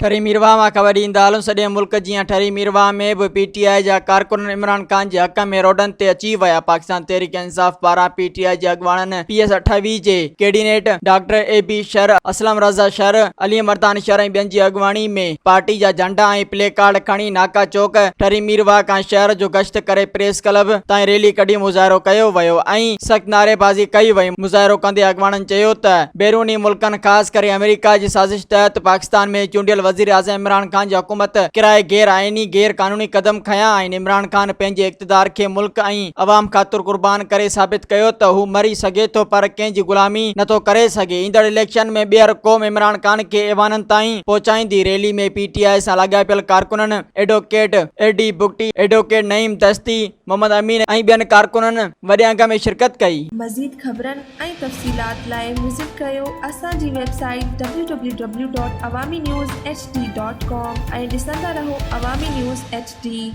ठरी मीरवाह में ख़बर ईंदाल सॼे मुल्क जीअं ठरी मीरवाह में भी PTI जा कारकुन इमरान खान के हक़ में रोडन ते अची विया। पाकिस्तान तहरीक इंसाफ पारां PTI जे अॻवाननि PS28 जे candidate doctor AB Shar, Aslam Raza Shar, Ali Mardan Shar ऐं ॿियनि जी अॻवानी में पार्टी जा झंडा ऐं प्ले कार्ड खणी नाका चौक ठरी मीरवाह खां शहर जो गश्त करे प्रेस क्लब ताईं रैली कढी मुज़ाहिरो कयो वियो ऐं सख़्त नारेबाज़ी कई वई। मुज़ाहिरो कंदे अॻवाननि चयो त बैरूनी मुल्कनि ख़ासि करे अमेरिका जी साज़िश तहत पाकिस्तान में चूंडियल वज़ीर आज़म इमरान खान जी हुकूमत किराए गैर आइनी गैर कानूनी कदम खया आहिनि। इमरान खान पंहिंजे इक़्तिदार खे मुल्क ऐं अवाम ख़ातिर कुर्बान करे साबित कयो त हू मरी सघे थो पर कंहिंजी गुलामी नथो करे सघे। ईंदड़ इलेक्शन में ॿीहर क़ौम इमरान खान खे ऐवाननि ताईं पहुचाईंदी। रैली में PTI सां लाॻापियल कारकुननि advocate AD Bugti, advocate Naeem Dasti, Mohammad अमीन ऐं ॿियनि कारकुननि वॾे अंग में शिरकत कई। मज़ीद ख़बरनि ऐं तफ़सीलात लाइ विज़िट कयो असांजी वेबसाइट www.awamiNewsHD.com ऐं ॾिसंदा रहो अवामी न्यूज़ HD।